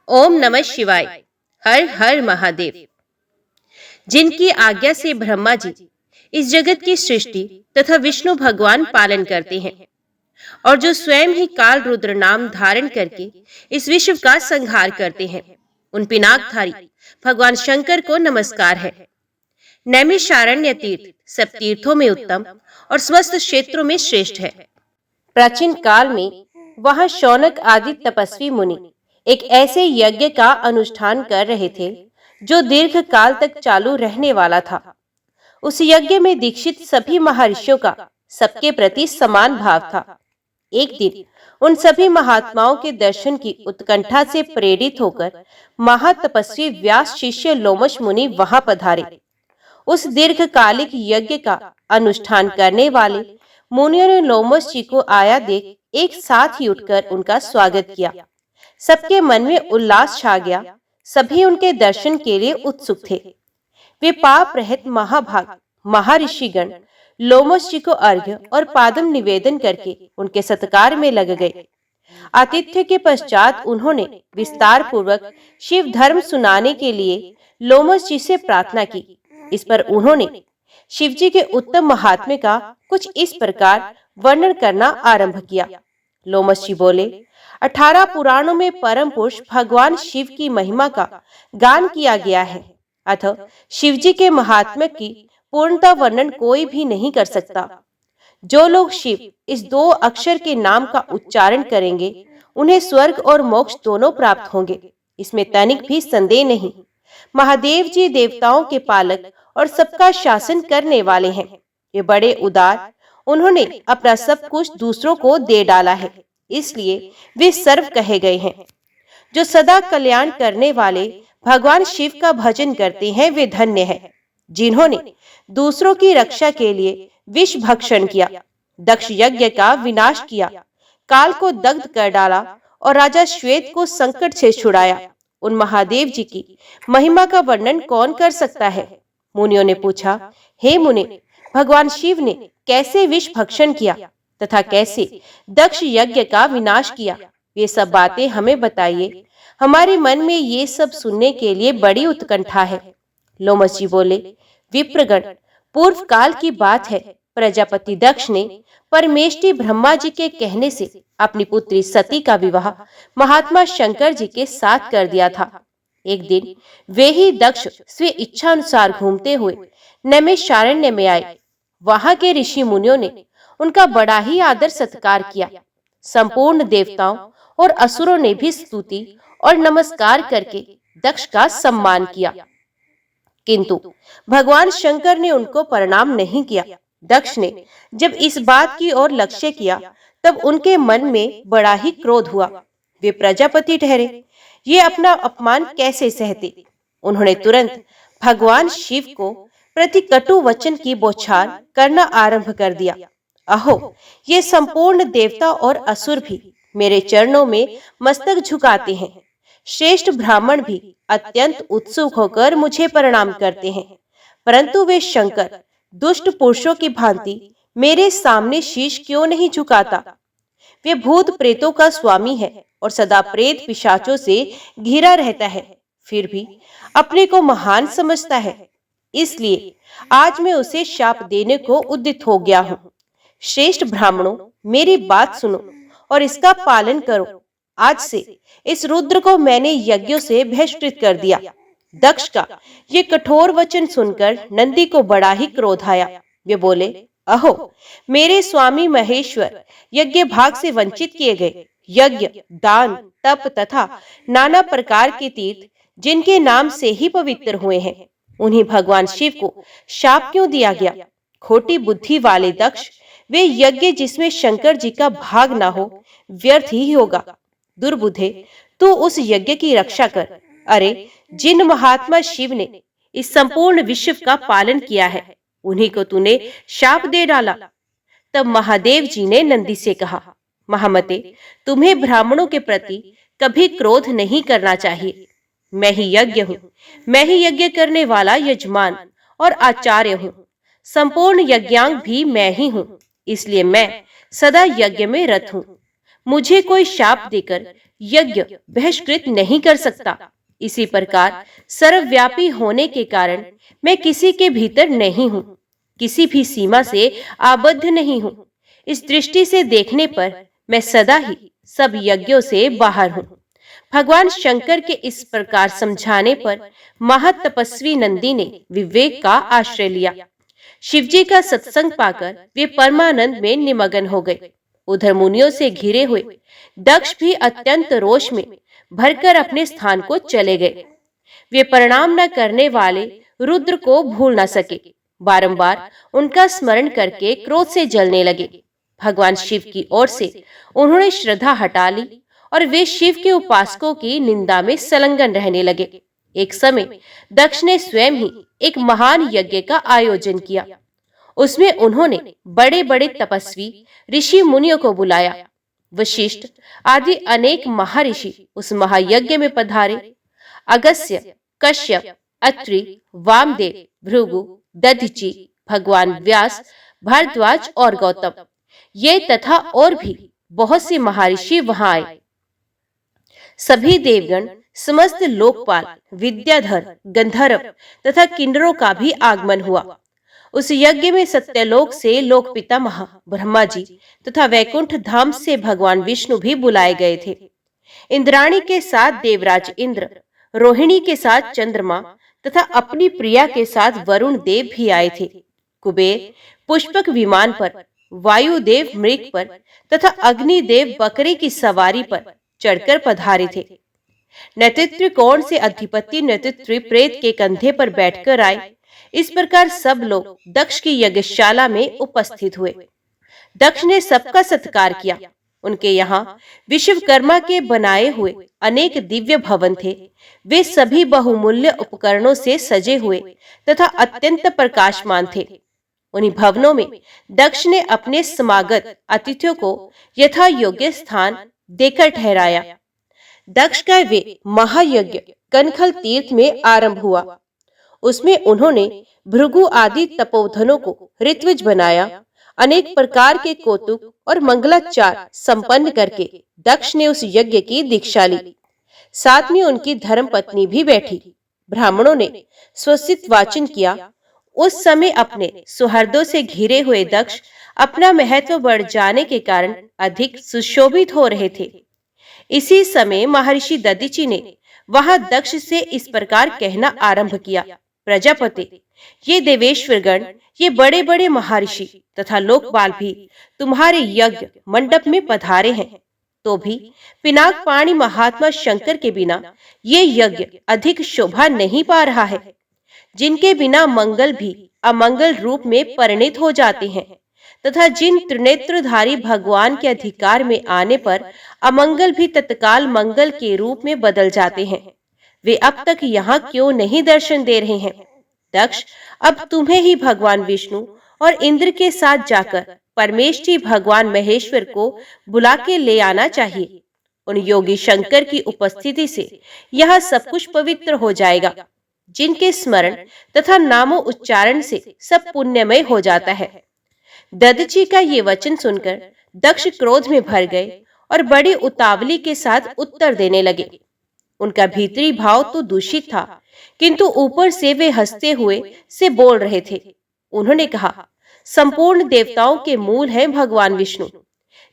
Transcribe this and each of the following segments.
ओम नमः शिवाय। हर हर महादेव। जिनकी आज्ञा से ब्रह्मा जी इस जगत की सृष्टि तथा विष्णु भगवान पालन करते हैं और जो स्वयं ही काल रुद्र नाम धारण करके इस विश्व का संहार करते हैं, उन पिनाकधारी भगवान शंकर को नमस्कार है। नैमिषारण्य तीर्थ सब तीर्थों में उत्तम और स्वस्थ क्षेत्रों में श्रेष्ठ है। प्राचीन काल में वहां शौनक आदि तपस्वी मुनि एक ऐसे यज्ञ का अनुष्ठान कर रहे थे जो दीर्घ काल तक चालू रहने वाला था। उस यज्ञ में दीक्षित सभी महर्षियों का सबके प्रति समान भाव था। एक दिन उन सभी महात्माओं के दर्शन की उत्कंठा से प्रेरित होकर महातपस्वी व्यास शिष्य लोमश मुनि वहां पधारे। उस दीर्घकालिक यज्ञ का अनुष्ठान करने वाले मुनियों ने लोमश जी को आया देख एक साथ ही उठकर उनका स्वागत किया। सबके मन में उल्लास छा गया। सभी उनके दर्शन के लिए उत्सुक थे। वे पाप रहित महाभाग महर्षिगण लोमश जी को अर्घ्य और पादम निवेदन करके उनके सत्कार में लग गए। आतिथ्य के पश्चात उन्होंने विस्तार पूर्वक शिव धर्म सुनाने के लिए लोमश जी से प्रार्थना की। इस पर उन्होंने शिव जी के उत्तम महात्म्य का कुछ इस प्रकार वर्णन करना आरंभ किया। लोमश जी बोले, 18 पुराणों में परम पुरुष भगवान शिव की महिमा का गान किया गया है, अतः शिव जी के महात्म्य की पूर्णता वर्णन कोई भी नहीं कर सकता। जो लोग शिव इस 2 अक्षर के नाम का उच्चारण करेंगे उन्हें स्वर्ग और मोक्ष दोनों प्राप्त होंगे, इसमें तनिक भी संदेह नहीं। महादेव जी देवताओं के पालक और सबका शासन करने वाले हैं। ये बड़े उदार, उन्होंने अपना सब कुछ दूसरों को दे डाला है, इसलिए वे सर्व कहे गए हैं। जो सदा कल्याण करने वाले भगवान शिव का भजन करते हैं वे धन्य हैं। जिन्होंने दूसरों की रक्षा के लिए विष भक्षण किया, दक्ष यज्ञ का विनाश किया, काल को दग्ध कर डाला और राजा श्वेत को संकट से छुड़ाया, उन महादेव जी की महिमा का वर्णन कौन कर सकता है। मुनियों ने पूछा, हे मुने, भगवान शिव ने कैसे विष भक्षण किया तथा कैसे दक्ष यज्ञ का विनाश किया, ये सब बातें हमें बताइए। हमारे मन में ये सब सुनने के लिए बड़ी उत्कंठा है। लोमश जी बोले, विप्रगण, पूर्व काल की बात है। प्रजापति दक्ष ने परमेष्टि ब्रह्मा जी के कहने से अपनी पुत्री सती का विवाह महात्मा शंकर जी के साथ कर दिया था। एक दिन वे ही दक्ष स्वे इच्छा अनुसार घूमते हुए नैमिषारण्य में आए। वहां के ऋषि मुनियों ने उनका बड़ा ही आदर सत्कार किया। संपूर्ण देवताओं और असुरों ने भी स्तुति और नमस्कार करके दक्ष का सम्मान किया, किंतु भगवान शंकर ने उनको प्रणाम नहीं किया। दक्ष ने जब इस बात की ओर लक्ष्य किया तब उनके मन में बड़ा ही क्रोध हुआ। वे प्रजापति ठहरे, ये अपना अपमान कैसे सहते। उन्होंने तुरंत भगवान शिव को प्रति कटु वचन की बौछार करना आरंभ कर दिया। अहो, ये संपूर्ण देवता और असुर भी मेरे चरणों में मस्तक झुकाते हैं। श्रेष्ठ ब्राह्मण भी अत्यंत उत्सुक होकर मुझे प्रणाम करते हैं, परंतु वे शंकर दुष्ट पुरुषों की भांति मेरे सामने शीश क्यों नहीं झुकाता। वे भूत प्रेतों का स्वामी है और सदा प्रेत पिशाचों से घिरा रहता है, फिर भी अपने को महान समझता है। इसलिए आज मैं उसे शाप देने को उद्यत हो गया हूँ। श्रेष्ठ ब्राह्मणों, मेरी बात सुनो और इसका पालन करो। आज से इस रुद्र को मैंने यज्ञों से बहिष्कृत कर दिया। दक्ष का ये कठोर वचन सुनकर नंदी को बड़ा ही क्रोध आया। वे बोले, अहो, मेरे स्वामी महेश्वर यज्ञ भाग से वंचित किए गए। यज्ञ, दान, तप तथा नाना प्रकार के तीर्थ जिनके नाम से ही पवित्र हुए हैं, उन्हीं भगवान शिव को शाप क्यों दिया गया। खोटी बुद्धि वाले दक्ष, वे यज्ञ जिसमें शंकर जी का भाग ना हो व्यर्थ ही होगा। दुर्बुद्धे, तू उस यज्ञ की रक्षा कर। अरे, जिन महात्मा शिव ने इस संपूर्ण विश्व का पालन किया है, उन्हीं को तूने शाप दे डाला। तब महादेव जी ने नंदी से कहा, महामते, तुम्हें ब्राह्मणों के प्रति कभी क्रोध नहीं करना चाहिए। मैं ही यज्ञ हूँ, मैं ही यज्ञ करने वाला यजमान और आचार्य हूँ। संपूर्ण यज्ञांग भी मैं ही हूँ, इसलिए मैं सदा यज्ञ में रत हूँ। मुझे कोई शाप देकर यज्ञ बहिष्कृत नहीं कर सकता। इसी प्रकार सर्वव्यापी होने के कारण मैं किसी के भीतर नहीं हूँ, किसी भी सीमा से आबद्ध नहीं हूँ। इस दृष्टि से देखने पर मैं सदा ही सब यज्ञों से बाहर हूँ। भगवान शंकर के इस प्रकार समझाने पर महातपस्वी नंदी ने विवेक का आश्रय लिया। शिवजी का सत्संग पाकर वे परमानंद में निमग्न हो गए। उधर मुनियों से घिरे हुए दक्ष भी अत्यंत रोष में भरकर अपने स्थान को चले गए। वे प्रणाम न करने वाले रुद्र को भूल न सके। बारंबार उनका स्मरण करके क्रोध से जलने लगे। भगवान शिव की ओर से उन्होंने श्रद्धा हटा ली और वे शिव के उपासकों की निंदा में संलग्न रहने लगे। एक समय दक्ष ने स्वयं ही एक महान यज्ञ का आयोजन किया। उसमें उन्होंने बड़े बड़े तपस्वी ऋषि मुनियों को बुलाया। वशिष्ठ आदि अनेक महर्षि उस महायज्ञ में पधारे। अगस्त्य, कश्यप, अत्रि, वामदेव, भृगु, दधीचि, भगवान व्यास, भारद्वाज और गौतम, ये तथा और भी बहुत से महर्षि वहां आए। सभी देवगण, समस्त लोकपाल, विद्याधर, गंधर्व तथा किन्नरों का भी आगमन हुआ। उस यज्ञ में सत्यलोक से लोक पितामह ब्रह्मा जी तथा वैकुंठ धाम से भगवान विष्णु भी बुलाए गए थे। इंद्राणी के साथ देवराज इंद्र, रोहिणी के साथ चंद्रमा तथा अपनी प्रिया के साथ वरुण देव भी आए थे। कुबेर पुष्पक विमान पर, वायुदेव मृग पर तथा अग्निदेव बकरे की सवारी पर चढ़कर पधारे थे। नेतृत्व कोण से अधिपति नेतृत्व प्रेत के कंधे पर बैठकर आए। इस प्रकार सब लोग दक्ष की यज्ञशाला में उपस्थित हुए। दक्ष ने सबका सत्कार किया। उनके यहाँ विश्वकर्मा के बनाए हुए अनेक दिव्य भवन थे। वे सभी बहुमूल्य उपकरणों से सजे हुए तथा अत्यंत प्रकाशमान थे। उन्हीं भवनों में दक्ष ने अपने समागत अतिथियों को यथा योग्य स्थान देकर ठहराया। दक्ष का वे महायज्ञ कनखल तीर्थ में आरंभ हुआ। उसमें उन्होंने भृगु आदि तपोधनों को ऋत्विज बनाया। अनेक प्रकार के कौतुक और मंगलाचार संपन्न करके दक्ष ने उस यज्ञ की दीक्षा ली। साथ में उनकी धर्मपत्नी भी बैठी। ब्राह्मणों ने स्वस्तित्व वाचन किया। उस समय अपने सुहृदों से घिरे हुए दक्ष अपना महत्व बढ़ जाने के कारण अधिक सुशोभित हो रहे थे। इसी समय महर्षि दधीचि ने वहां दक्ष से इस प्रकार कहना आरंभ किया, प्रजापति, ये देवेश्वरगण, ये बड़े बड़े महर्षि तथा लोकपाल भी तुम्हारे यज्ञ मंडप में पधारे हैं, तो भी पिनाक पाणी महात्मा शंकर के बिना ये यज्ञ अधिक शोभा नहीं पा रहा है। जिनके बिना मंगल भी अमंगल रूप में परिणित हो जाते हैं तथा जिन त्रिनेत्रधारी भगवान के अधिकार में आने पर अमंगल भी तत्काल मंगल के रूप में बदल जाते हैं, वे अब तक यहाँ क्यों नहीं दर्शन दे रहे हैं? दक्ष, अब तुम्हें ही भगवान विष्णु और इंद्र के साथ जाकर परमेष्ठी भगवान महेश्वर को बुला के ले आना चाहिए। उन योगी शंकर की उपस्थिति से यह सब कुछ पवित्र हो जाएगा, जिनके स्मरण तथा नामों उच्चारण से सब पुण्यमय हो जाता है। दधीचि का ये वचन सुनकर दक्ष क्रोध में भर गए और बड़ी उतावली के साथ उत्तर देने लगे। उनका भीतरी भाव तो दूषित था, किंतु ऊपर से वे हंसते हुए से बोल रहे थे। उन्होंने कहा, संपूर्ण देवताओं के मूल हैं भगवान विष्णु,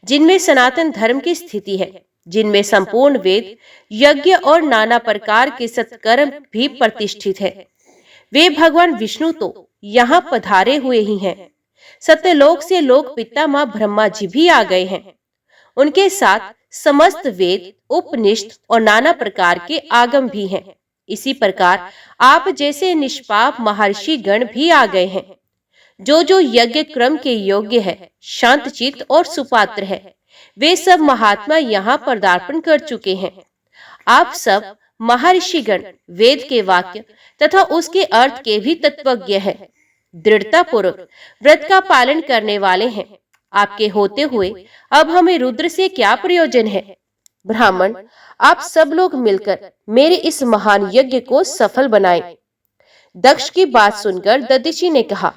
जिनमें सनातन धर्म की स्थिति है, जिनमें संपूर्ण वेद, यज्ञ और नाना प्रकार के सत्कर्म भी प्रतिष्ठित है। वे भगवान विष्णु तो यहाँ पधारे हुए ही हैं। सत्यलोक से लोक पितामह ब्रह्मा जी भी आ गए हैं। उनके साथ समस्त वेद, उपनिषद और नाना प्रकार के आगम भी हैं। इसी प्रकार आप जैसे निष्पाप महर्षि गण भी आ गए हैं। जो यज्ञ क्रम के योग्य है, शांतचित्त और सुपात्र है, वे सब महात्मा यहाँ पदार्पण कर चुके हैं। आप सब महर्षिगण वेद के वाक्य तथा उसके अर्थ के भी तत्वज्ञ हैं, दृढ़ता पूर्वक व्रत का पालन करने वाले हैं। आपके होते हुए अब हमें रुद्र से क्या प्रयोजन है? ब्राह्मण, आप सब लोग मिलकर मेरे इस महान यज्ञ को सफल बनाएं। दक्ष की बात सुनकर दधीचि ने कहा,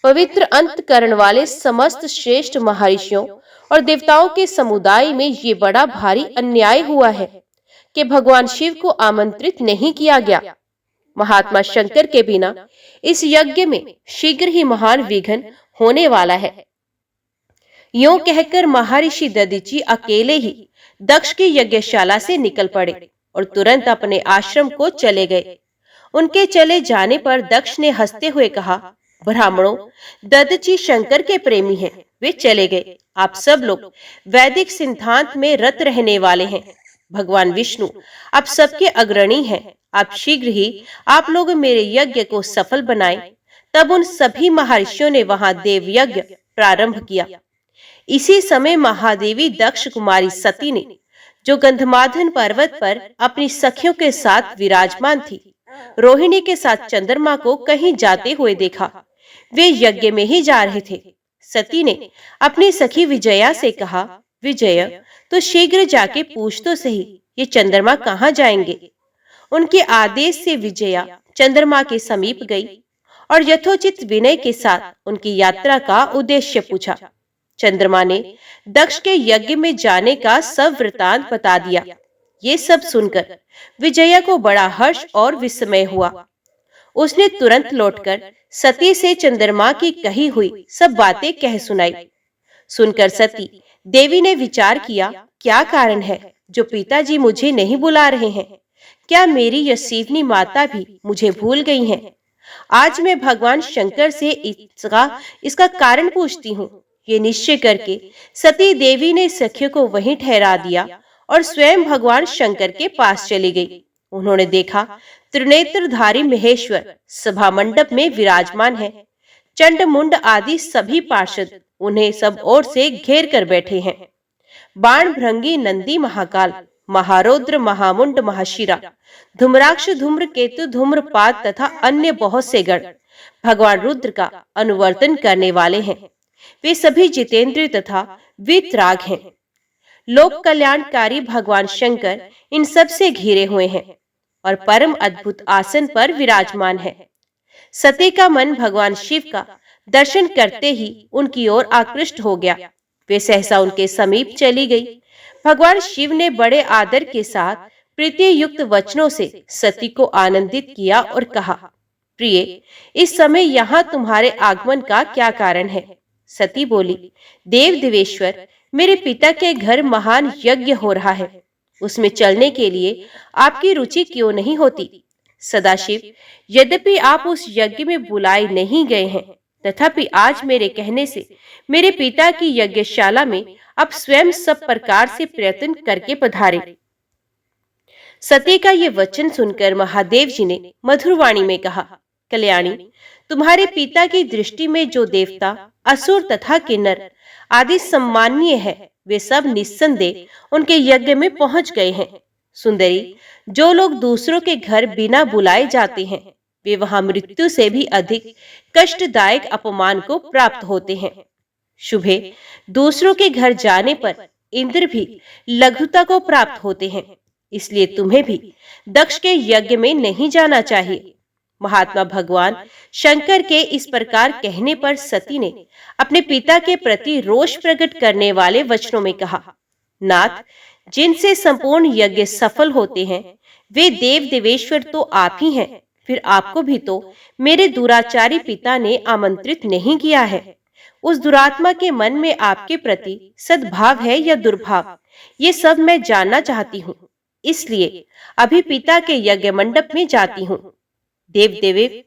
पवित्र अंतकरण वाले समस्त श्रेष्ठ महर्षियों और देवताओं के समुदाय में ये बड़ा भारी अन्याय हुआ है कि भगवान शिव को आमंत्रित नहीं किया गया। महात्मा शंकर के बिना इस यज्ञ में शीघ्र ही महान विघ्न होने वाला है। यूं कहकर महर्षि दधीची अकेले ही दक्ष की यज्ञशाला से निकल पड़े और तुरंत अपने आश्रम को चले गए। उनके चले जाने पर दक्ष ने हंसते हुए कहा, ब्राह्मणों, दधीची शंकर के प्रेमी हैं, वे चले गए। आप सब लोग वैदिक सिद्धांत में रत रहने वाले हैं। भगवान विष्णु आप सबके अग्रणी हैं। आप शीघ्र ही आप लोग मेरे यज्ञ को सफल बनाएं। तब उन सभी महर्षियों ने वहां देव यज्ञ प्रारंभ किया। इसी समय महादेवी दक्ष कुमारी सती ने, जो गंधमादन पर्वत पर अपनी सखियों के साथ विराजमान थी, रोहिणी के साथ चंद्रमा को कहीं जाते हुए देखा। वे यज्ञ में ही जा रहे थे। सती ने अपनी सखी विजया से कहा, विजय, तो शीघ्र जाके पूछ तो सही, ये चंद्रमा कहाँ जाएंगे। उनके आदेश से विजया चंद्रमा के समीप गई और यथोचित विनय के साथ उनकी यात्रा का उद्देश्य पूछा। चंद्रमा ने दक्ष के यज्ञ में जाने का सब वृतांत बता दिया। ये सब सुनकर विजया को बड़ा हर्ष और विस्मय हुआ। उसने तुरंत लौटकर सती से चंद्रमा की कही हुई सब बातें कह सुनाई। सुनकर सती देवी ने विचार किया, क्या कारण है जो पिताजी मुझे नहीं बुला रहे हैं? क्या मेरी यशीवनी माता भी मुझे भूल गई हैं? आज मैं भगवान शंकर से इसका कारण पूछती हूँ। ये निश्चय करके सती देवी ने सखियों को वहीं ठहरा दिया और स्वयं भगवान शंकर के पास चली गई। उन्होंने देखा त्रिनेत्रधारी महेश्वर सभा मंडप में विराजमान है। चंड मुंड आदि सभी पार्षद उन्हें सब ओर से घेर कर बैठे हैं। बाण भृंगी नंदी महाकाल, महारौद्र महामुंड महाशिरा, धूम्राक्ष धूम्र केतु धूम्रपाद तथा अन्य बहुत से गण भगवान रुद्र का अनुवर्तन करने वाले हैं। वे सभी जितेंद्रिय तथा वीतराग हैं। लोक कल्याणकारी भगवान शंकर इन सब से घिरे हुए हैं और परम अद्भुत आसन पर विराजमान है। सती का मन भगवान शिव का दर्शन करते ही उनकी ओर आकृष्ट हो गया। वे सहसा उनके समीप चली गई। भगवान शिव ने बड़े आदर के साथ प्रीति युक्त वचनों से सती को आनंदित किया और कहा, प्रिय, इस समय यहाँ तुम्हारे आगमन का क्या कारण है? सती बोली, देव देवेश्वर, मेरे पिता के घर महान यज्ञ हो रहा है। उसमें चलने के लिए आपकी रुचि क्यों नहीं होती? सदाशिव, यद्यपि आप उस यज्ञ में बुलाए नहीं गए हैं, तथापि आज मेरे कहने से मेरे पिता की यज्ञशाला में आप स्वयं सब प्रकार से प्रयत्न करके पधारे। सती का ये वचन सुनकर महादेव जी ने मधुर वाणी में कहा, कल्याणी, तुम्हारे पिता की दृष्टि में जो देवता, असुर तथा किन्नर आदि सम्माननीय है, वे सब निस्संदेह उनके यज्ञ में पहुंच गए हैं। सुंदरी, जो लोग दूसरों के घर बिना बुलाए जाते हैं, वे वहां मृत्यु से भी अधिक कष्टदायक अपमान को प्राप्त होते हैं। शुभे, दूसरों के घर जाने पर इंद्र भी लघुता को प्राप्त होते हैं। इसलिए तुम्हें भी दक्ष के यज्ञ में नहीं जाना चाहिए। महात्मा भगवान शंकर के इस प्रकार कहने पर सती ने अपने पिता के प्रति रोष प्रकट करने वाले वचनों में कहा, नाथ, जिनसे संपूर्ण यज्ञ सफल होते हैं, वे देव देवेश्वर तो आप ही हैं। फिर आपको भी तो मेरे दुराचारी पिता ने आमंत्रित नहीं किया है। उस दुरात्मा के मन में आपके प्रति सद्भाव है या दुर्भाव, ये सब मैं जानना चाहती हूँ। इसलिए अभी पिता के यज्ञ मंडप में जाती हूँ। देव देवे,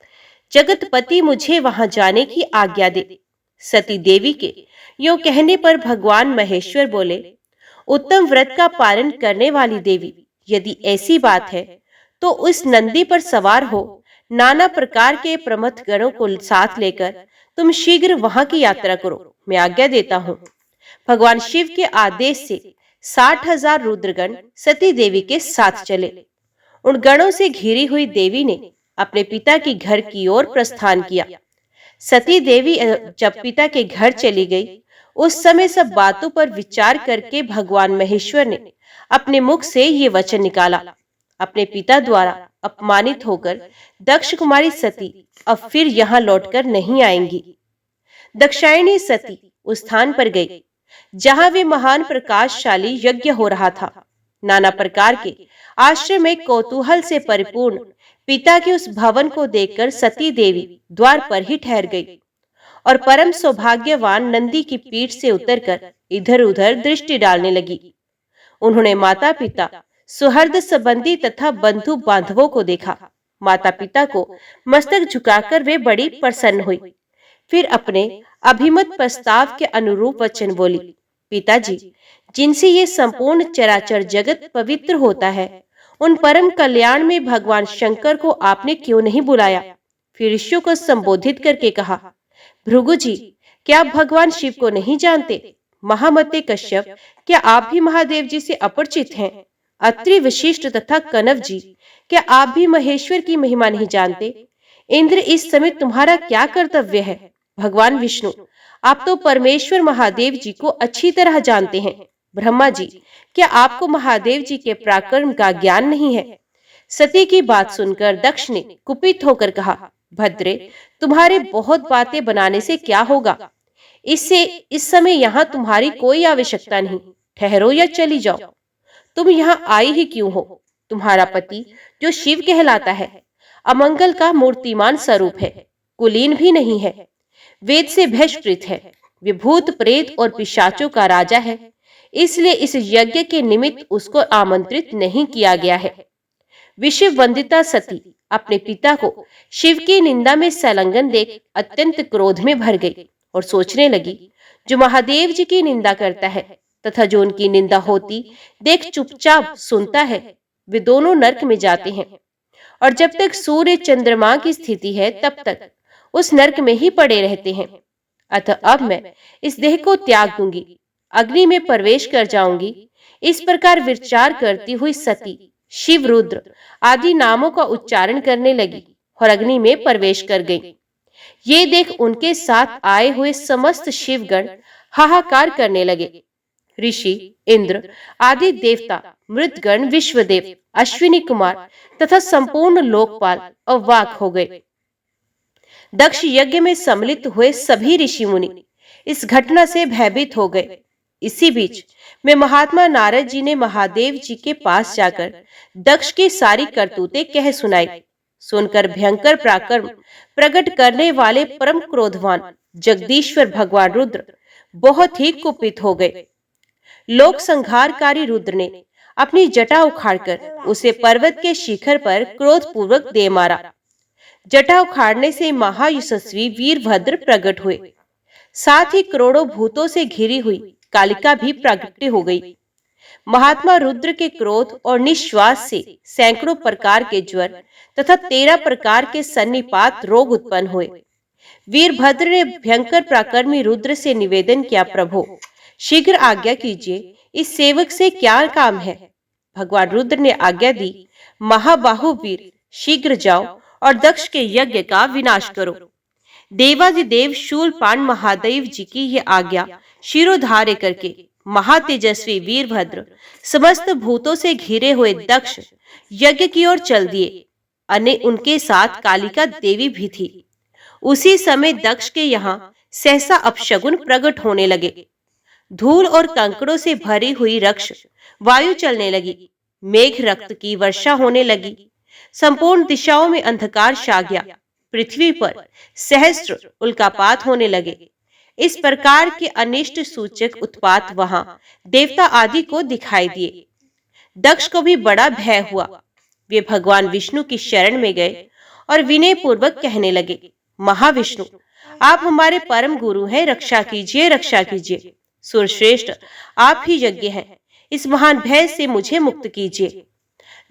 जगतपति, मुझे वहां जाने की आज्ञा दे। सती देवी के यूं कहने पर भगवान महेश्वर बोले, उत्तम व्रत का पालन करने वाली देवी, यदि ऐसी बात है तो उस नंदी पर सवार हो नाना प्रकार के प्रमथ गणों को साथ लेकर तुम शीघ्र वहां की यात्रा करो। मैं आज्ञा देता हूँ। भगवान शिव के आदेश से 60,000 रुद्रगण सती देवी के साथ चले। उन गणों से घिरी हुई देवी ने अपने पिता के घर की ओर प्रस्थान किया। सती देवी जब पिता के घर चली गई, उस समय सब बातों पर विचार करके भगवान महेश्वर ने अपने मुख से ये वचन निकाला, अपने पिता द्वारा अपमानित होकर दक्ष कुमारी सती अब फिर यहाँ लौटकर नहीं आएंगी। दक्षायणी सती उस स्थान पर गई जहां वे महान प्रकाशशाली यज्ञ हो रहा था। नाना प्रकार के आश्रय में कौतूहल से परिपूर्ण पिता के उस भवन को देखकर सती देवी द्वार पर ही ठहर गई और परम सौभाग्यवान नंदी की पीठ से उतरकर इधर उधर दृष्टि डालने लगी। उन्होंने माता पिता, सुहृद संबंधी तथा बंधु बांधवों को देखा। माता पिता को मस्तक झुकाकर वे बड़ी प्रसन्न हुई। फिर अपने अभिमत प्रस्ताव के अनुरूप वचन बोली, पिताजी, जिनसे ये संपूर्ण चराचर जगत पवित्र होता है, उन परम कल्याण में भगवान शंकर को आपने क्यों नहीं बुलाया? फिर ऋषियों को संबोधित करके कहा, भृगु जी, क्या आप भगवान शिव को नहीं जानते? महामते कश्यप, क्या आप भी महादेव जी से अपरिचित हैं? अत्रि, वशिष्ठ तथा कनव जी, क्या आप भी महेश्वर की महिमा नहीं जानते? इंद्र, इस समय तुम्हारा क्या कर्तव्य है? भगवान विष्णु, आप तो परमेश्वर महादेव जी को अच्छी तरह जानते हैं। ब्रह्मा जी, क्या आपको महादेव जी के पराक्रम का ज्ञान नहीं है? सती की बात सुनकर दक्ष ने कुपित होकर कहा, भद्रे, तुम्हारे बहुत बातें बनाने से क्या होगा? इससे इस समय यहाँ तुम्हारी कोई आवश्यकता नहीं। ठहरो या चली जाओ। तुम यहाँ आई ही क्यों हो? तुम्हारा पति, जो शिव कहलाता है, अमंगल का मूर्तिमान स्वरूप है, कुलीन भी नहीं है, वेद से बहिष्कृत है, विभूत प्रेत और पिशाचों का राजा है। इसलिए इस यज्ञ के निमित्त उसको आमंत्रित नहीं किया गया है। विशिव वंदिता सती अपने पिता को शिव की निंदा में संलग्न देख अत्यंत क्रोध में भर गई और सोचने लगी, जो महादेव जी की निंदा करता है तथा जो उनकी निंदा होती देख चुपचाप सुनता है, वे दोनों नरक में जाते हैं और जब तक सूर्य चंद्रमा की स्थिति है तब तक उस नरक में ही पड़े रहते हैं। अतः अब मैं इस देह को त्याग दूंगी, अग्नि में प्रवेश कर जाऊंगी। इस प्रकार विचार करती हुई सती शिव, रुद्र आदि नामों का उच्चारण करने लगी और अग्नि में प्रवेश कर गई। ये देख उनके साथ आए हुए समस्त शिवगण हाहाकार करने लगे। ऋषि, इंद्र आदि देवता, मृतगण, विश्वदेव, अश्विनी कुमार तथा संपूर्ण लोकपाल अवाक हो गए। दक्ष यज्ञ में सम्मिलित हुए सभी ऋषि मुनि इस घटना से भयभीत हो गए। इसी बीच में महात्मा नारद जी ने महादेव जी के पास जाकर दक्ष की सारी करतूतें कह सुनाई। सुनकर भयंकर पराक्रम प्रकट करने वाले परम क्रोधवान जगदीश्वर भगवान रुद्र बहुत ही कुपित हो गए। लोक संहारकारी रुद्र ने अपनी जटा उखाड़कर उसे पर्वत के शिखर पर क्रोधपूर्वक दे मारा। जटा उखाड़ने से महायशस्वी वीरभद्र प्रकट हुए। साथ ही करोड़ों भूतों से घिरी हुई कालिका भी प्रकट हो गई। महात्मा रुद्र के क्रोध और निश्वास से सैकड़ों प्रकार के ज्वर तथा 13 प्रकार के सन्निपात रोग उत्पन्न हुए। वीरभद्र ने भयंकर पराक्रमी रुद्र से निवेदन किया, प्रभु शीघ्र आज्ञा कीजिए, इस सेवक से क्या काम है? भगवान रुद्र ने आज्ञा दी, महाबाहु वीर, शीघ्र जाओ और दक्ष के यज्ञ का विनाश करो। देवादिदेव शूलपाण महादेव जी की यह आज्ञा शिरोधार्य करके महातेजस्वी वीरभद्र समस्त भूतों से घिरे हुए दक्ष यज्ञ की ओर चल दिए। अन्य उनके साथ कालिका देवी भी थी। उसी समय दक्ष के यहाँ सहसा अपशगुन प्रकट होने लगे। धूल और कंकड़ों से भरी हुई रक्ष वायु चलने लगी। मेघ रक्त की वर्षा होने लगी। संपूर्ण दिशाओं में अंधकार छा गया। पृथ्वी पर सहस्त्र उल्कापात होने लगे। इस प्रकार के अनिष्ट सूचक उत्पात वहां देवता आदि को दिखाई दिए। दक्ष को भी बड़ा भय हुआ। वे भगवान विष्णु की शरण में गए और विनय पूर्वक कहने लगे, महाविष्णु, आप हमारे परम गुरु हैं, रक्षा कीजिए, रक्षा कीजिए। सुरश्रेष्ठ, आप ही यज्ञ हैं, इस महान भय से मुझे मुक्त कीजिए।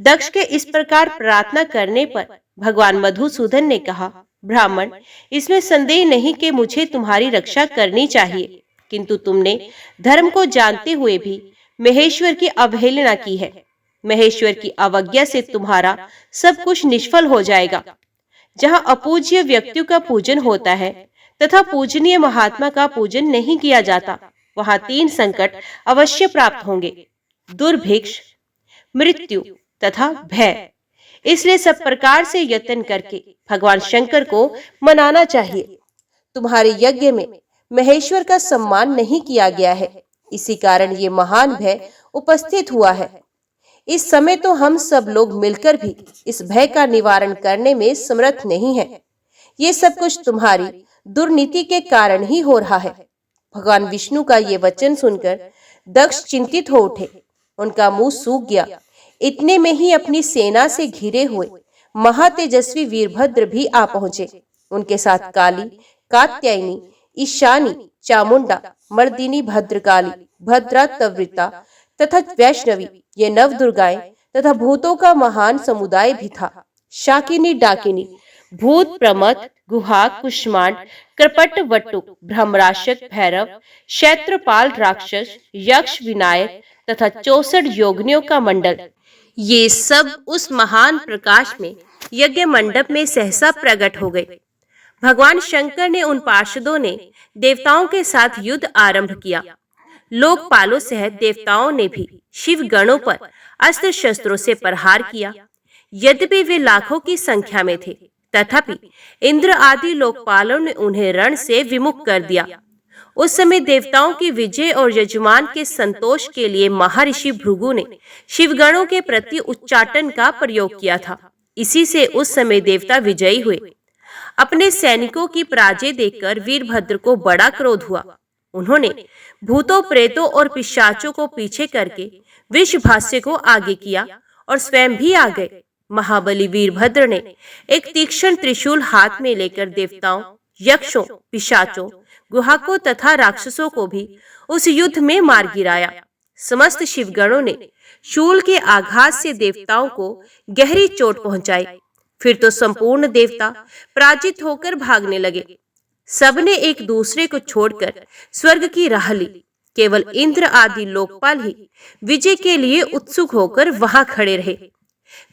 दक्ष के इस प्रकार प्रार्थना करने पर भगवान मधुसूदन ने कहा, ब्राह्मण, इसमें संदेह नहीं कि मुझे तुम्हारी रक्षा करनी चाहिए, किंतु तुमने धर्म को जानते हुए भी महेश्वर की अवहेलना की है। महेश्वर की अवज्ञा से तुम्हारा सब कुछ निष्फल हो जाएगा। जहाँ अपूज्य व्यक्तियों का पूजन होता है तथा पूजनीय महात्मा का पूजन नहीं किया जाता, वहां 3 संकट अवश्य प्राप्त होंगे, दुर्भिक्ष, मृत्यु तथा भय। इसलिए सब प्रकार से यत्न करके भगवान शंकर को मनाना चाहिए। तुम्हारे यज्ञ में महेश्वर का सम्मान नहीं किया गया है, इसी कारण ये महान भय उपस्थित हुआ है। इस समय तो हम सब लोग मिलकर भी इस भय का निवारण करने में समर्थ नहीं हैं। ये सब कुछ तुम्हारी दुर्नीति के कारण ही हो रहा है। भगवान विष्णु का ये वचन सुनकर दक्ष चिंतित हो उठे। उनका मुंह सूख गया। इतने में ही अपनी सेना से घिरे हुए महातेजस्वी वीरभद्र भी आ पहुंचे। उनके साथ काली, कात्यायनी, ईशानी, चामुंडा, मर्दिनी, भद्रकाली, भद्रा, तवृता तथा वैष्णवी, ये नव दुर्गाएं तथा भूतों का महान समुदाय भी था। शाकिनी, डाकिनी, भूत, प्रमथ, गुहा, कुष्मांड, कृपट, वट्टुक, भ्रमराक्षक, भैरव, क्षेत्रपाल, राक्षस, यक्ष, विनायक तथा 64 योगिनियों का मंडल, ये सब उस महान प्रकाश में यज्ञ मंडप में सहसा प्रकट हो गए। भगवान शंकर ने उन पार्षदों ने देवताओं के साथ युद्ध आरंभ किया। लोकपालों सहित देवताओं ने भी शिव गणों पर अस्त्र शस्त्रों से प्रहार किया। यद्यपि वे लाखों की संख्या में थे, तथापि इंद्र आदि लोकपालों ने उन्हें रण से विमुख कर दिया। उस समय देवताओं की विजय और यजमान के संतोष के लिए महर्षि भृगु ने शिवगणों के प्रति उच्चाटन का प्रयोग किया था। इसी से उस समय देवता विजयी हुए। अपने सैनिकों की पराजय देखकर वीरभद्र को बड़ा क्रोध हुआ। उन्होंने भूतों, प्रेतों और पिशाचों को पीछे करके वृषभास्य को आगे किया और स्वयं भी आ गए। महाबली वीरभद्र ने एक तीक्ष्ण त्रिशूल हाथ में लेकर देवताओं, यक्षों, पिशाचों, गुहाकों तथा राक्षसों को भी उस युद्ध में मार गिराया। समस्त शिवगणों ने शूल के आघात से देवताओं को गहरी चोट पहुंचाई। फिर तो संपूर्ण देवता पराजित होकर भागने लगे। सबने एक दूसरे को छोड़कर स्वर्ग की राह ली। केवल इंद्र आदि लोकपाल ही विजय के लिए उत्सुक होकर वहां खड़े रहे।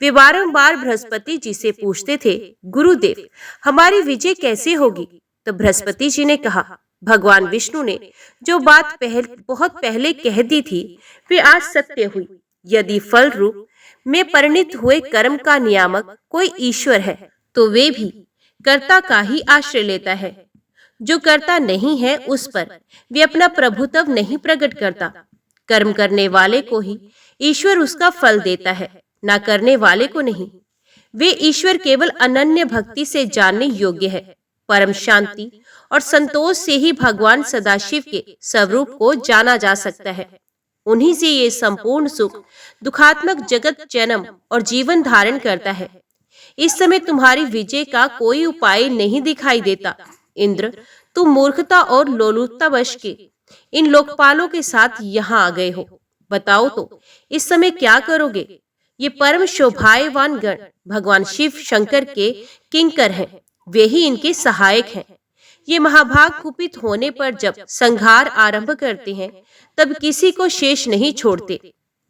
वे बारंबार बृहस्पति जी से पूछते थे, गुरुदेव, हमारी विजय कैसे होगी? तो बृहस्पति जी ने कहा, भगवान विष्णु ने जो बात बहुत पहले कह दी थी, वे आज सत्य हुई। यदि फल रूप में परिणित हुए कर्म का नियामक कोई ईश्वर है, तो वे भी कर्ता का ही आश्रय लेता है। जो कर्ता नहीं है, उस पर वे अपना प्रभुत्व नहीं प्रकट करता। कर्म करने वाले को ही ईश्वर उसका फल देता है, ना करने वाले को नहीं। वे ईश्वर केवल अनन्य भक्ति से जानने योग्य है। परम शांति और संतोष से ही भगवान सदाशिव के स्वरूप को जाना जा सकता है। उन्हीं से ये संपूर्ण सुख दुखात्मक जगत जन्म और जीवन धारण करता है। इस समय तुम्हारी विजय का कोई उपाय नहीं दिखाई देता। इंद्र, तुम मूर्खता और लोलुपतावश के इन लोकपालों के साथ यहाँ आ गए हो। बताओ तो इस समय क्या करोगे? ये परम शोभायवान गण भगवान शिव शंकर के किंकर हैं। वे ही इनके सहायक हैं। ये महाभाग कुपित होने पर जब संहार आरंभ करते हैं, तब किसी को शेष नहीं छोड़ते।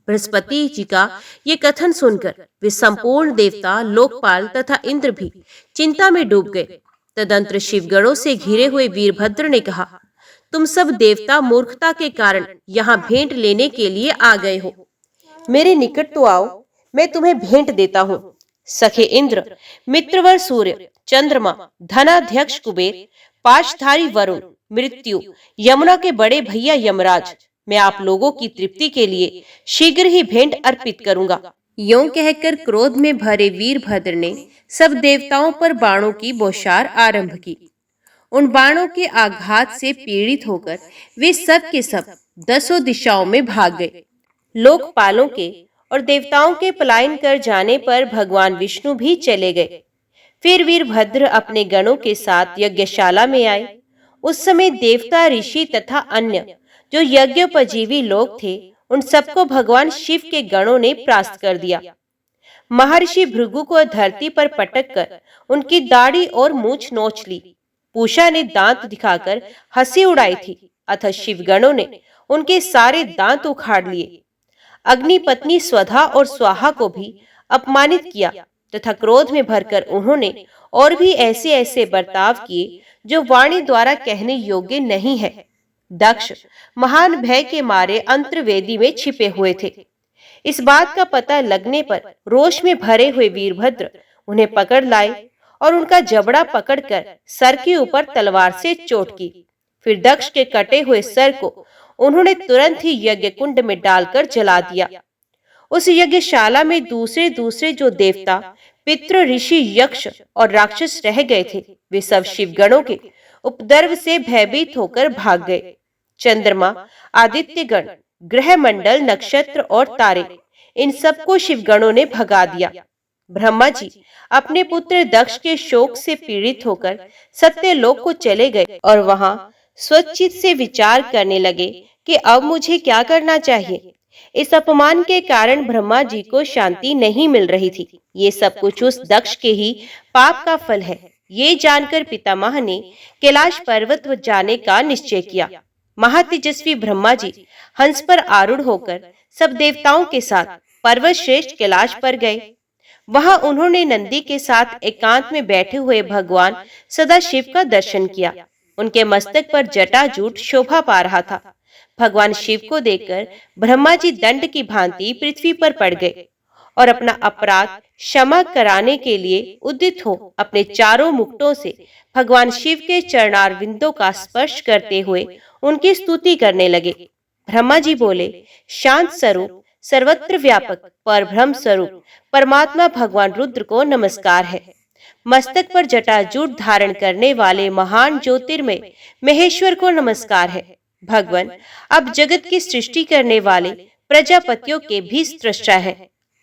बृहस्पति जी का ये कथन सुनकर वे संपूर्ण देवता, लोकपाल तथा इंद्र भी चिंता में डूब गए। तदंतर शिवगणों से घिरे हुए वीरभद्र ने कहा, तुम सब देवता मूर्खता के कारण यहाँ भेंट लेने के लिए आ गए हो। मेरे निकट तो आओ, मैं तुम्हें भेंट देता हूँ। सखे इंद्र, मित्रवर सूर्य, चंद्रमा, धनाध्यक्ष कुबेर, पाशधारी वरुण, मृत्यु, यमुना के बड़े भैया यमराज, मैं आप लोगों की तृप्ति के लिए शीघ्र ही भेंट अर्पित करूंगा। यूं कहकर क्रोध में भरे वीरभद्र ने सब देवताओं पर बाणों की बौछार आरंभ की। उन बाणों के आघात से पीड़ित होकर वे सब के सब 10 दिशाओं में भाग गए। लोकपालों के और देवताओं के पलायन कर जाने पर भगवान विष्णु भी चले गए। फिर वीरभद्र अपने गणों के साथ यज्ञशाला में आए। उस समय देवता, ऋषि तथा अन्य जो यज्ञोपजीवी लोग थे, उन सबको भगवान शिव के गणों ने परास्त कर दिया। महर्षि भृगु को धरती पर पटक कर उनकी दाढ़ी और मूछ नोच ली। पूषा ने दांत दिखाकर हंसी उड़ाई थी, अतः शिवगणों ने उनके सारे दांत उखाड़ लिए। अग्निपत्नी स्वधा और स्वाहा को भी अपमानित किया तथा क्रोध में भरकर उन्होंने और भी ऐसे ऐसे बर्ताव किए जो वाणी द्वारा कहने योग्य नहीं है। दक्ष महान भय के मारे अंतर्वेदी में छिपे हुए थे। इस बात का पता लगने पर रोष में भरे हुए वीरभद्र उन्हें पकड़ लाए और उनका जबड़ा पकड़कर सर के ऊपर तलवार से चोट की। फिर दक्ष के कटे हुए सर को उन्होंने तुरंत ही यज्ञ कुंड में डालकर जला दिया। उस यज्ञशाला में दूसरे दूसरे जो देवता, पितृ, ऋषि, यक्ष और राक्षस रह गए थे, वे सब शिवगणों के उपद्रव से भयभीत होकर भाग गए। चंद्रमा, आदित्यगण, ग्रह मंडल, नक्षत्र और तारे, इन सबको शिवगणों ने भगा दिया। ब्रह्मा जी अपने पुत्र दक्ष के शोक से पीड़ित होकर सत्यलोक को चले गए और वहां स्वचित से विचार करने लगे कि अब मुझे क्या करना चाहिए। इस अपमान के कारण ब्रह्मा जी को शांति नहीं मिल रही थी। ये सब कुछ उस दक्ष के ही पाप का फल है। ये जानकर पितामह ने कैलाश पर्वत जाने का निश्चय किया। महातेजस्वी ब्रह्मा जी हंस पर आरूढ़ होकर सब देवताओं के साथ पर्वत श्रेष्ठ कैलाश पर गए। वहां उन्होंने नंदी के साथ एकांत में बैठे हुए भगवान सदाशिव का दर्शन किया। उनके मस्तक पर जटाजूट शोभा पा रहा था। भगवान शिव को देखकर ब्रह्मा जी दंड की भांति पृथ्वी पर पड़ गए और अपना अपराध क्षमा कराने के लिए उद्यत हो अपने चारों मुकुटों से भगवान शिव के चरणारविंदों का स्पर्श करते हुए उनकी स्तुति करने लगे। ब्रह्मा जी बोले, शांत स्वरूप, सर्वत्र व्यापक, परब्रह्म स्वरूप परमात्मा भगवान रुद्र को नमस्कार है। मस्तक पर जटाजूट धारण करने वाले महान ज्योतिर्मय महेश्वर को नमस्कार है। भगवान अब जगत की सृष्टि करने वाले प्रजापतियों के भी सृष्टा है।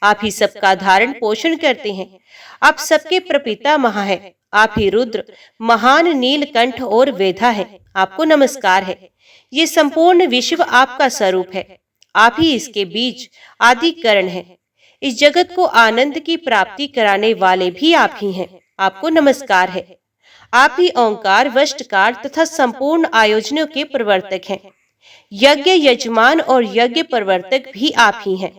आप ही सबका धारण पोषण करते हैं। आप सबके प्रपितामह हैं। आप ही रुद्र, महान नीलकंठ और वेधा है। आपको नमस्कार है। ये संपूर्ण विश्व आपका स्वरूप है। आप ही इसके बीज आदि कारण है। इस जगत को आनंद की प्राप्ति कराने वाले भी आप ही हैं। आपको नमस्कार है। आप ही ओंकार, वष्टकार तथा संपूर्ण आयोजनों के प्रवर्तक हैं। यज्ञ यजमान और यज्ञ प्रवर्तक भी आप ही हैं।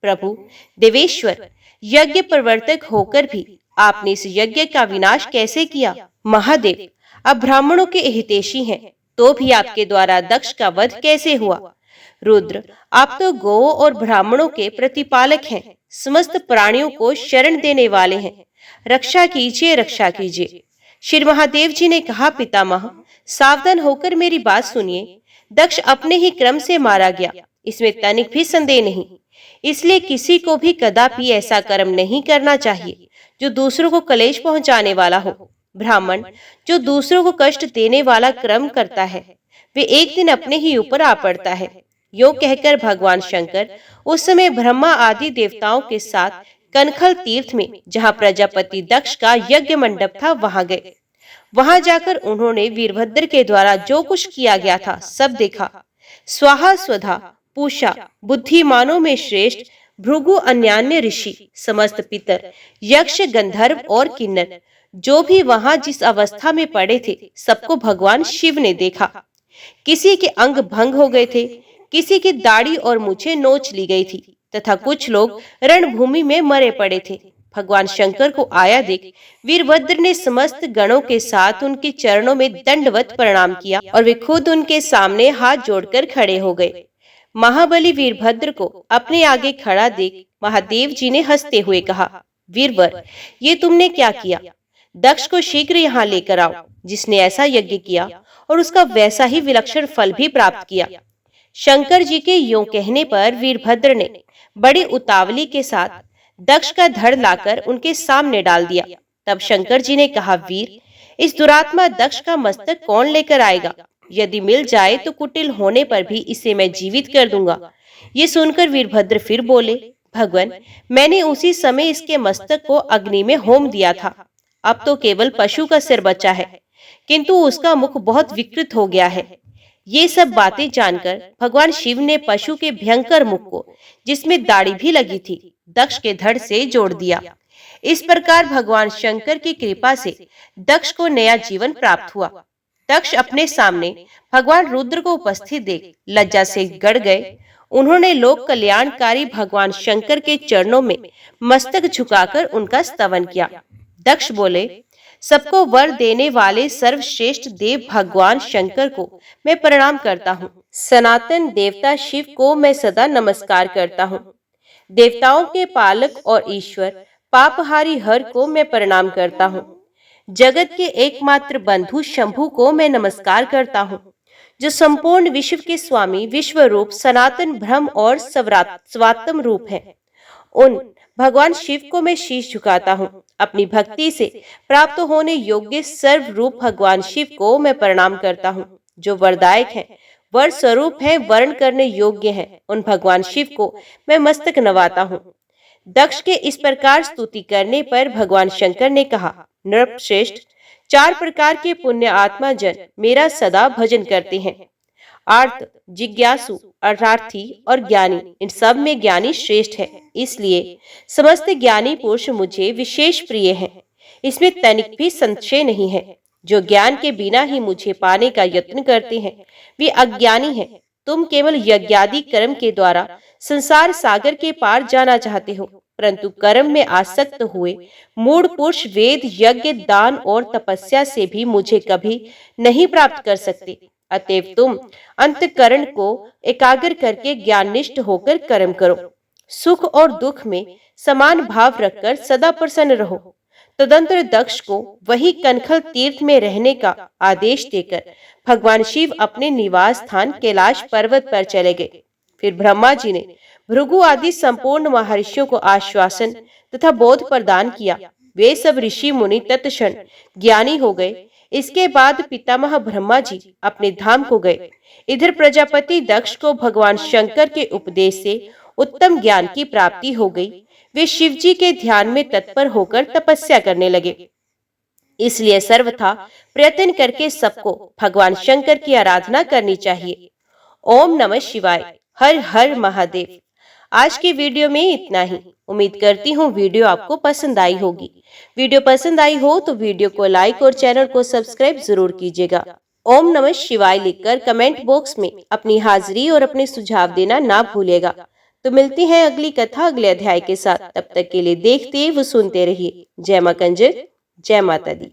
प्रभु देवेश्वर, यज्ञ प्रवर्तक होकर भी आपने इस यज्ञ का विनाश कैसे किया? महादेव, आप ब्राह्मणों के हितैषी हैं, तो भी आपके द्वारा दक्ष का वध कैसे हुआ? रुद्र, आप तो गौ और ब्राह्मणों के प्रतिपालक हैं, समस्त प्राणियों को शरण देने वाले हैं। रक्षा कीजिए, रक्षा कीजिए। श्री महादेव जी ने कहा, पितामह सावधान होकर मेरी बात सुनिए। दक्ष अपने ही क्रम से मारा गया, इसमें तनिक भी संदेह नहीं। इसलिए किसी को भी कदापि ऐसा कर्म नहीं करना चाहिए जो दूसरों को कलेश पहुंचाने वाला हो। ब्राह्मण जो दूसरों को कष्ट देने वाला कर्म करता है, वे एक दिन अपने ही ऊपर आ पड़ता है। यो कहकर भगवान शंकर उस समय ब्रह्मा आदि देवताओं के साथ कनखल तीर्थ में, जहाँ प्रजापति दक्ष का यज्ञ मंडप था, वहां गए। वहां जाकर उन्होंने वीरभद्र के द्वारा जो कुछ किया गया था सब देखा। स्वाहा स्वधा पूषा बुद्धिमानों में श्रेष्ठ भृगु, अन्यान्य ऋषि, समस्त पितर, यक्ष, गंधर्व और किन्नर जो भी वहां जिस अवस्था में पड़े थे, सबको भगवान शिव ने देखा। किसी के अंग भंग हो गए थे, किसी की दाढ़ी और मूछें नोच ली गई थी तथा कुछ लोग रणभूमि में मरे पड़े थे। भगवान शंकर को आया देख वीरभद्र ने समस्त गणों के साथ उनके चरणों में दंडवत प्रणाम किया और वे खुद उनके सामने हाथ जोड़कर खड़े हो गए। महाबली वीरभद्र को अपने आगे खड़ा देख महादेव जी ने हंसते हुए कहा, वीरवर, ये तुमने क्या किया? दक्ष को शीघ्र यहाँ लेकर आओ, जिसने ऐसा यज्ञ किया और उसका वैसा ही विलक्षण फल भी प्राप्त किया। शंकर जी के यूं कहने पर वीरभद्र ने बड़ी उतावली के साथ दक्ष का धड़ लाकर उनके सामने डाल दिया। तब शंकर जी ने कहा, वीर, इस दुरात्मा दक्ष का मस्तक कौन लेकर आएगा? यदि मिल जाए तो कुटिल होने पर भी इसे मैं जीवित कर दूंगा। ये सुनकर वीरभद्र फिर बोले, भगवान, मैंने उसी समय इसके मस्तक को अग्नि में होम दिया था। अब तो केवल पशु का सिर बचा है, किंतु उसका मुख बहुत विकृत हो गया है। ये सब बातें जानकर भगवान शिव ने पशु के भयंकर मुख को, जिसमें दाढ़ी भी लगी थी, दक्ष के धड़ से जोड़ दिया। इस प्रकार भगवान शंकर की कृपा से दक्ष को नया जीवन प्राप्त हुआ। दक्ष अपने सामने भगवान रुद्र को उपस्थित देख लज्जा से गड़ गए। उन्होंने लोक कल्याणकारी भगवान शंकर के चरणों में मस्तक झुकाकर उनका स्तवन किया। दक्ष बोले, सबको वर देने वाले सर्वश्रेष्ठ देव भगवान शंकर को मैं प्रणाम करता हूँ। सनातन देवता शिव को मैं सदा नमस्कार करता हूँ। देवताओं के पालक और ईश्वर पापहारी हर को मैं प्रणाम करता हूँ। जगत के एकमात्र बंधु शंभु को मैं नमस्कार करता हूँ, जो संपूर्ण विश्व के स्वामी, विश्व रूप, सनातन ब्रह्म और स्वात्म रूप है, उन भगवान शिव को मैं शीश झुकाता हूँ। अपनी भक्ति से प्राप्त होने योग्य सर्व रूप भगवान शिव को मैं प्रणाम करता हूँ, जो वरदायक है, वर स्वरूप है, वर्ण करने योग्य है। उन भगवान शिव को मैं मस्तक नवाता हूँ। दक्ष के इस प्रकार स्तुति करने पर भगवान शंकर ने कहा, नृपश्रेष्ठ, 4 प्रकार के पुण्य आत्मा जन मेरा सदा भजन करते हैं। आर्त, जिज्ञासु, अर्थार्थी और ज्ञानी, इन सब में ज्ञानी श्रेष्ठ है, इसलिए समस्त ज्ञानी पुरुष मुझे विशेष प्रिय हैं। इसमें तनिक भी संशय नहीं है। जो ज्ञान के बिना ही मुझे पाने का यत्न करते हैं, वे अज्ञानी हैं। तुम केवल यज्ञादि कर्म के द्वारा संसार सागर के पार जाना चाहते हो, परंतु कर्म में आसक्त हुए मूढ़ पुरुष वेद, यज्ञ, दान और तपस्या से भी मुझे कभी नहीं प्राप्त कर सकते। अतएव तुम अंतःकरण को एकाग्र करके ज्ञाननिष्ठ होकर कर्म करो। सुख और दुख में समान भाव रखकर सदा प्रसन्न रहो। तदंतर दक्ष को वही कनखल तीर्थ में रहने का आदेश देकर भगवान शिव अपने निवास स्थान कैलाश पर्वत पर चले गए। फिर ब्रह्मा जी ने भृगु आदि संपूर्ण महर्षियों को आश्वासन तथा बोध प्रदान किया। वे सब ऋषि मुनि तत्क्षण ज्ञानी हो गए। इसके बाद पितामह ब्रह्मा जी अपने धाम को गए। इधर प्रजापति दक्ष को भगवान शंकर के उपदेश से उत्तम ज्ञान की प्राप्ति हो गई। वे शिव जी के ध्यान में तत्पर होकर तपस्या करने लगे। इसलिए सर्वथा प्रयत्न करके सबको भगवान शंकर की आराधना करनी चाहिए। ओम नमः शिवाय। हर हर महादेव। आज के वीडियो में इतना ही। उम्मीद करती हूँ वीडियो आपको पसंद आई होगी। वीडियो पसंद आई हो तो वीडियो को लाइक और चैनल को सब्सक्राइब जरूर कीजिएगा। ओम नमः शिवाय लिखकर कमेंट बॉक्स में अपनी हाजिरी और अपने सुझाव देना ना भूलिएगा। तो मिलती हैं अगली कथा अगले अध्याय के साथ। तब तक के लिए देखते व सुनते रहिए। जय मां कंजर, जय माता दी।